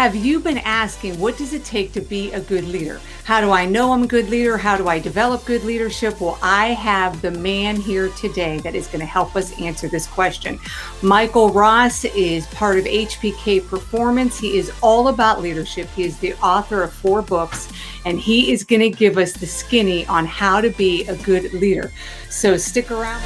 Have you been asking, what does it take to be a good leader? How do I know I'm a good leader? How do I develop good leadership? Well, I have the man here today that is going to help us answer this question. Michael Ross is part of HBK Performance. He is all about leadership. He is the author of 4 books, and he is going to give us the skinny on how to be a good leader. So stick around.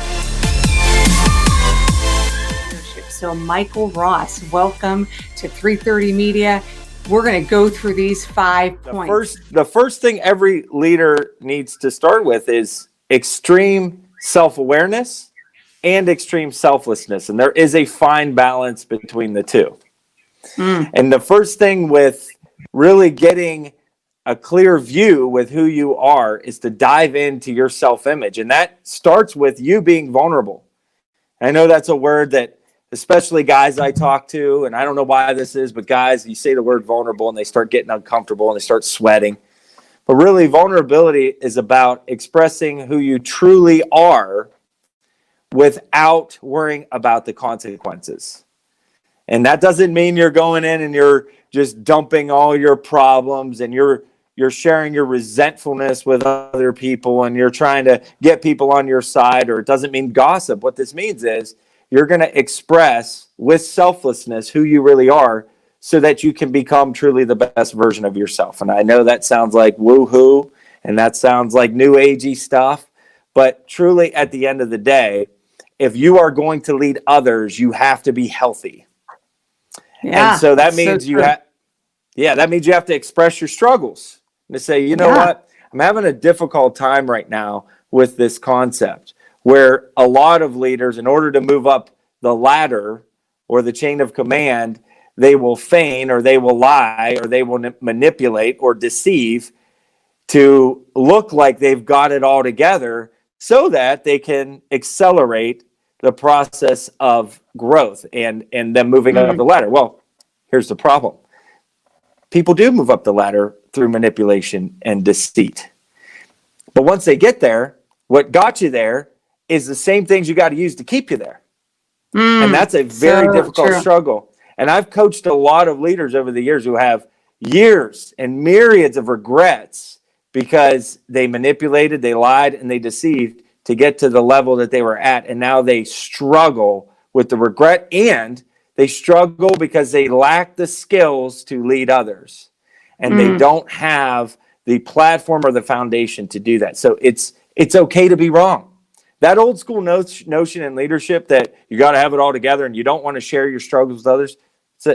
So Michael Ross, welcome to 330 Media. We're going to go through these 5 points. The first thing every leader needs to start with is extreme self-awareness and extreme selflessness. And there is a fine balance between the two. And the first thing with really getting a clear view with who you are is to dive into your self-image. And that starts with you being vulnerable. I know that's a word that especially guys I talk to, and I don't know why this is, but guys, you say the word vulnerable and they start getting uncomfortable and they start sweating. But really, vulnerability is about expressing who you truly are without worrying about the consequences. And that doesn't mean you're going in and you're just dumping all your problems and you're sharing your resentfulness with other people and you're trying to get people on your side, or it doesn't mean gossip. What this means is you're going to express with selflessness who you really are so that you can become truly the best version of yourself. And I know that sounds like woo-hoo and that sounds like new agey stuff, but truly at the end of the day, if you are going to lead others, you have to be healthy. Yeah, and so that means that means you have to express your struggles and to say, you know what, I'm having a difficult time right now with this concept, where a lot of leaders, in order to move up the ladder or the chain of command, they will feign or they will lie or they will manipulate or deceive to look like they've got it all together so that they can accelerate the process of growth and them moving up the ladder. Well, here's the problem. People do move up the ladder through manipulation and deceit. But once they get there, what got you there is the same things you got to use to keep you there. And that's a very difficult struggle. And I've coached a lot of leaders over the years who have years and myriads of regrets because they manipulated, they lied, and they deceived to get to the level that they were at. And now they struggle with the regret, and they struggle because they lack the skills to lead others. And they don't have the platform or the foundation to do that. So it's okay to be wrong. That old school notion in leadership that you got to have it all together and you don't want to share your struggles with others,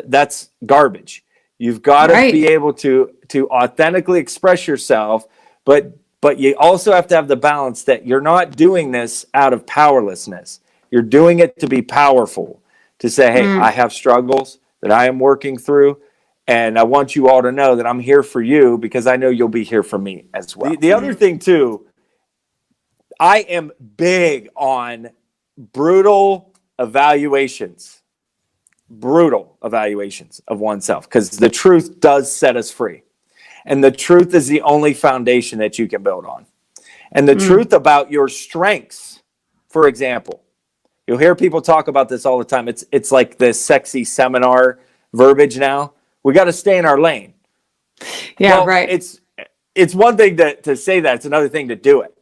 that's garbage. You've got to be able to authentically express yourself, but you also have to have the balance that you're not doing this out of powerlessness. You're doing it to be powerful, to say, hey, I have struggles that I am working through, and I want you all to know that I'm here for you because I know you'll be here for me as well. The other thing, too, I am big on brutal evaluations of oneself, because the truth does set us free. And the truth is the only foundation that you can build on. And the truth about your strengths, for example, you'll hear people talk about this all the time. It's like this sexy seminar verbiage now. We got to stay in our lane. Yeah, well, right. It's one thing to say that. It's another thing to do it.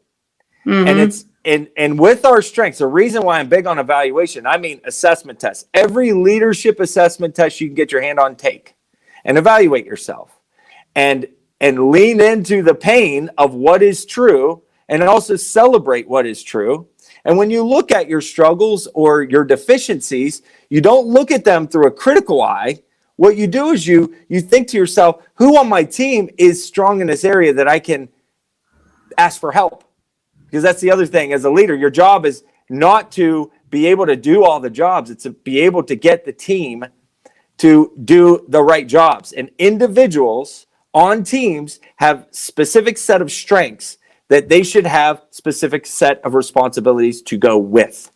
And with our strengths, the reason why I'm big on evaluation, I mean assessment tests. Every leadership assessment test you can get your hand on, take and evaluate yourself and lean into the pain of what is true and also celebrate what is true. And when you look at your struggles or your deficiencies, you don't look at them through a critical eye. What you do is you think to yourself, who on my team is strong in this area that I can ask for help? Because that's the other thing. As a leader, your job is not to be able to do all the jobs. It's to be able to get the team to do the right jobs. And individuals on teams have specific set of strengths that they should have specific set of responsibilities to go with.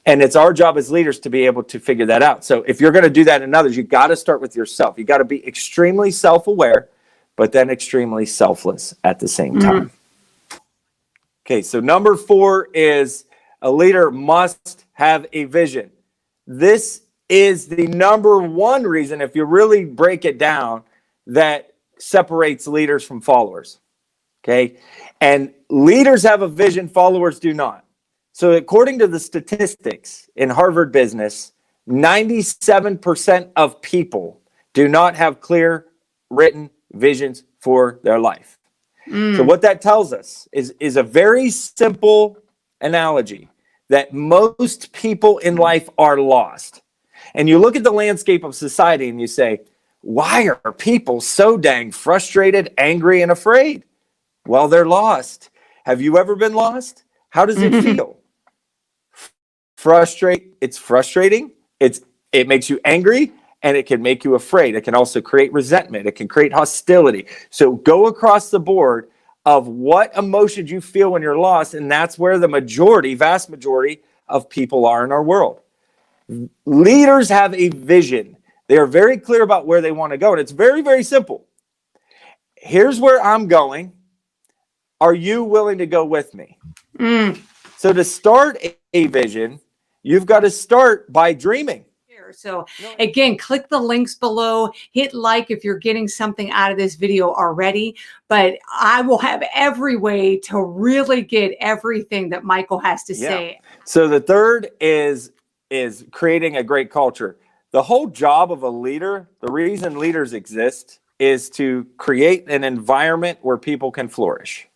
And it's our job as leaders to be able to figure that out. So if you're going to do that in others, you got to start with yourself. You got to be extremely self-aware, but then extremely selfless at the same time. Okay, so number 4 is a leader must have a vision. This is the number one reason, if you really break it down, that separates leaders from followers. Okay. And leaders have a vision, followers do not. So according to the statistics in Harvard Business, 97% of people do not have clear written visions for their life. So what that tells us is a very simple analogy that most people in life are lost. And you look at the landscape of society and you say, why are people so dang frustrated, angry, and afraid? Well, they're lost. Have you ever been lost? How does it feel? It's frustrating. It makes you angry, and it can make you afraid. It can also create resentment. It can create hostility. So go across the board of what emotions you feel when you're lost, and that's where the vast majority of people are in our world. Leaders have a vision. They are very clear about where they want to go, and it's very, very simple. Here's where I'm going. Are you willing to go with me? So to start a vision, you've got to start by dreaming. So again, click the links below, hit like if you're getting something out of this video already, but I will have every way to really get everything that Michael has to say. So the third is creating a great culture. The whole job of a leader, the reason leaders exist, is to create an environment where people can flourish.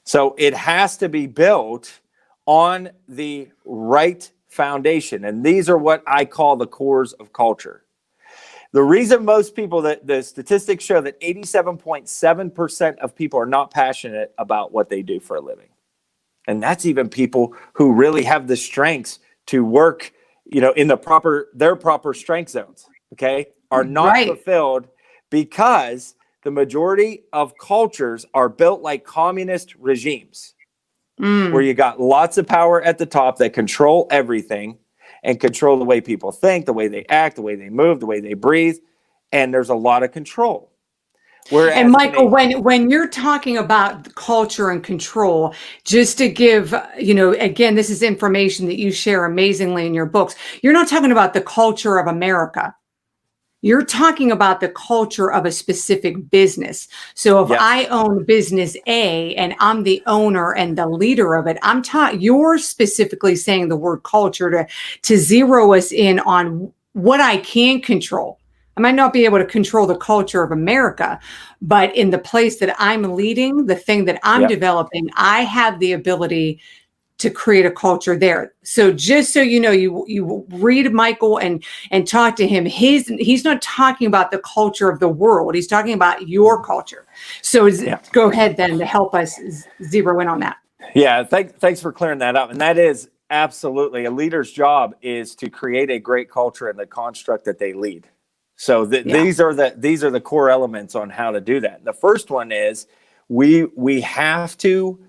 So it has to be built on the right foundation. And these are what I call the cores of culture. The reason most people, that the statistics show that 87.7% of people are not passionate about what they do for a living. And that's even people who really have the strengths to work, in their proper strength zones, okay, are not fulfilled because the majority of cultures are built like communist regimes. Where you got lots of power at the top that control everything and control the way people think, the way they act, the way they move, the way they breathe. And there's a lot of control. And Michael, when you're talking about culture and control, just to give, again, this is information that you share amazingly in your books. You're not talking about the culture of America. You're talking about the culture of a specific business. So if I own business A and I'm the owner and the leader of it, you're specifically saying the word culture to zero us in on what I can control. I might not be able to control the culture of America, but in the place that I'm leading, the thing that I'm developing, I have the ability to create a culture there. So just so you know, you read Michael and talk to him. He's not talking about the culture of the world. He's talking about your culture. So go ahead then to help us zero in on that. Yeah, thanks for clearing that up. And that is absolutely a leader's job, is to create a great culture in the construct that they lead. So these are the core elements on how to do that. The first one is we have to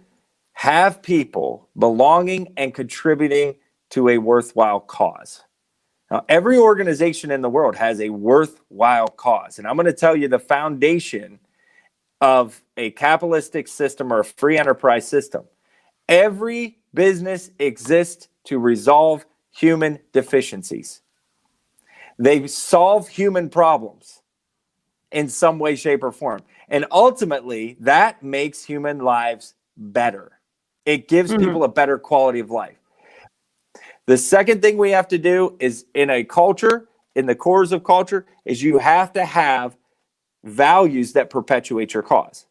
have people belonging and contributing to a worthwhile cause. Now, every organization in the world has a worthwhile cause. And I'm going to tell you the foundation of a capitalistic system or a free enterprise system. Every business exists to resolve human deficiencies. They solve human problems in some way, shape, or form. And ultimately, that makes human lives better. It gives people a better quality of life. The second thing we have to do is in a culture, in the cores of culture, is you have to have values that perpetuate your cause.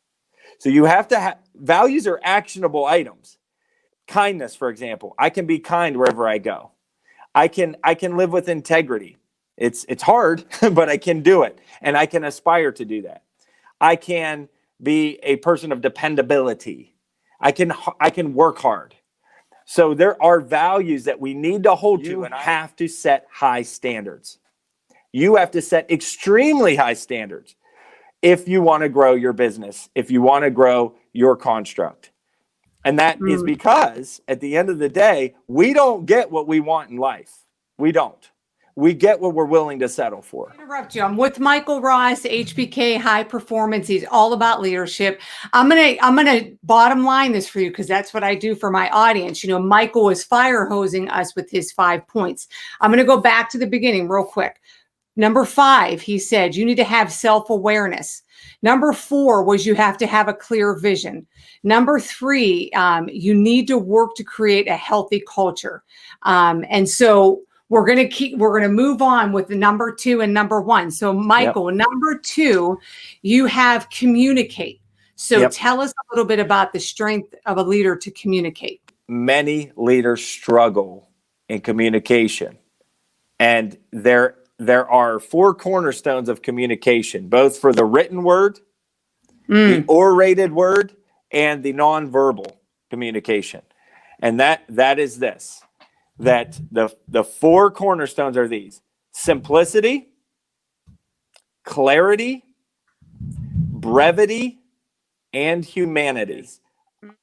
So you have to have values are actionable items. Kindness, for example. I can be kind wherever I go. I can live with integrity. It's hard, but I can do it. And I can aspire to do that. I can be a person of dependability. I can work hard. So there are values that we need to hold to, and I have to set high standards. You have to set extremely high standards if you want to grow your business, if you want to grow your construct. And that is because at the end of the day, we don't get what we want in life. We don't. we get what we're willing to settle for. Interrupt you. I'm with Michael Ross, HBK High Performance. He's all about leadership. I'm gonna bottom line this for you because that's what I do for my audience. You know, Michael was fire hosing us with his 5 points. I'm gonna go back to the beginning real quick. Number 5, he said you need to have self-awareness. Number 4 was you have to have a clear vision. Number 3, you need to work to create a healthy culture. And so we're going to move on with the number 2 and number 1. So Michael, number 2, you have communicate. So tell us a little bit about the strength of a leader to communicate. Many leaders struggle in communication, and there are 4 cornerstones of communication, both for the written word, the orated word, and the nonverbal communication. And that is this, that the 4 cornerstones are these: simplicity, clarity, brevity, and humanity.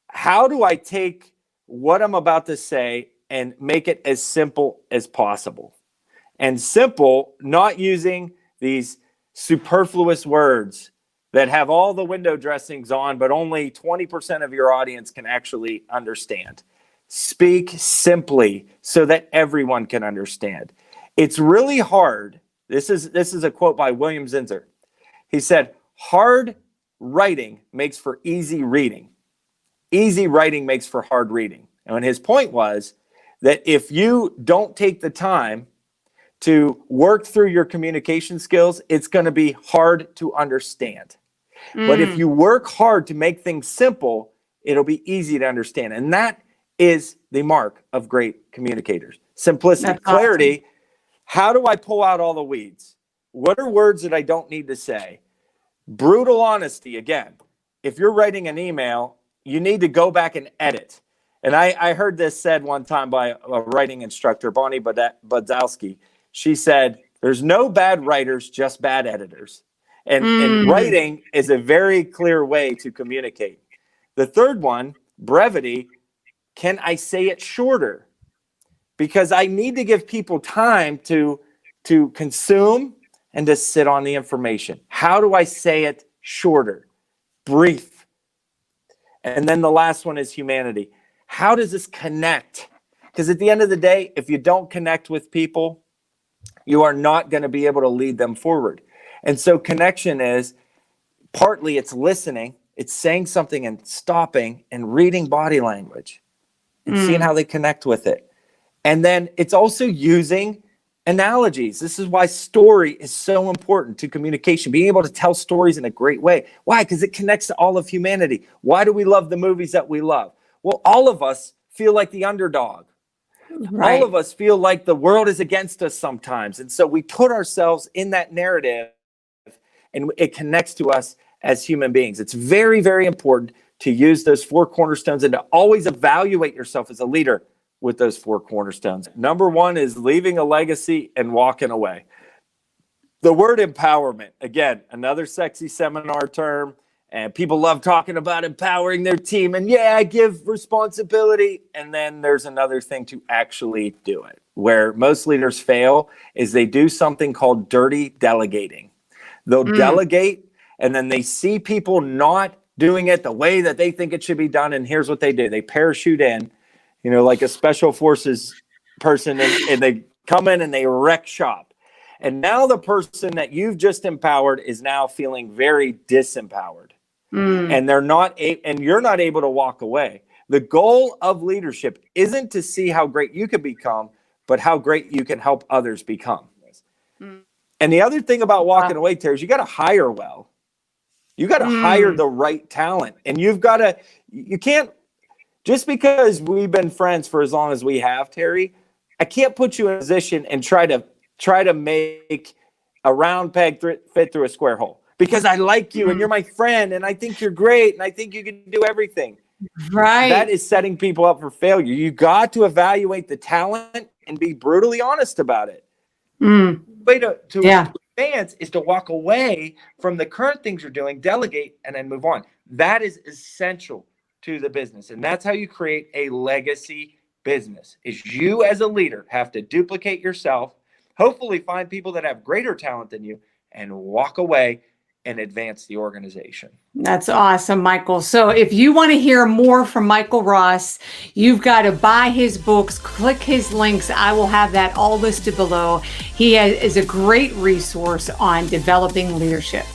How do I take what I'm about to say and make it as simple as possible? And simple, not using these superfluous words that have all the window dressings on, but only 20% of your audience can actually understand. Speak simply so that everyone can understand. It's really hard. This is a quote by William Zinsser. He said, "Hard writing makes for easy reading. Easy writing makes for hard reading." And his point was that if you don't take the time to work through your communication skills, it's going to be hard to understand. But if you work hard to make things simple, it'll be easy to understand. And that is the mark of great communicators. Simplicity, That's clarity. awesome. How do I pull out all the weeds? What are words that I don't need to say? Brutal honesty. Again, if you're writing an email, you need to go back and edit. And I heard this said one time by a writing instructor, Bonnie Budzowski. She said, "There's no bad writers, just bad editors." And writing is a very clear way to communicate. The third one, brevity. Can I say it shorter? Because I need to give people time to consume and to sit on the information. How do I say it shorter? Brief. And then the last one is humanity. How does this connect? Because at the end of the day, if you don't connect with people, you are not going to be able to lead them forward. And so connection is partly it's listening, it's saying something and stopping and reading body language and seeing how they connect with it. And then it's also using analogies. This is why story is so important to communication, being able to tell stories in a great way. Why? Because it connects to all of humanity. Why do we love the movies that we love? Well, all of us feel like the underdog. Right. All of us feel like the world is against us sometimes. And so we put ourselves in that narrative and it connects to us as human beings. It's very, very important to use those 4 cornerstones and to always evaluate yourself as a leader with those 4 cornerstones. Number 1 is leaving a legacy and walking away. The word empowerment, again, another sexy seminar term. And people love talking about empowering their team. And yeah, I give responsibility. And then there's another thing to actually do it. Where most leaders fail is they do something called dirty delegating. They'll delegate and then they see people not doing it the way that they think it should be done. And here's what they do. They parachute in, you know, like a special forces person, and they come in and they wreck shop. And now the person that you've just empowered is now feeling very disempowered. And they're not, and you're not able to walk away. The goal of leadership isn't to see how great you can become, but how great you can help others become. And the other thing about walking away, Terry, is you got to hire well. You got to hire the right talent. And you can't, just because we've been friends for as long as we have, Terry, I can't put you in a position and try to make a round peg fit through a square hole. Because I like you and you're my friend and I think you're great and I think you can do everything. Right. That is setting people up for failure. You got to evaluate the talent and be brutally honest about it. The way to advance is to walk away from the current things you're doing, delegate, and then move on. That is essential to the business. And that's how you create a legacy business. Is you as a leader have to duplicate yourself hopefully find people that have greater talent than you and walk away and advance the organization. That's awesome, Michael. So if you want to hear more from Michael Ross, you've got to buy his books, click his links. I will have that all listed below. He is a great resource on developing leadership.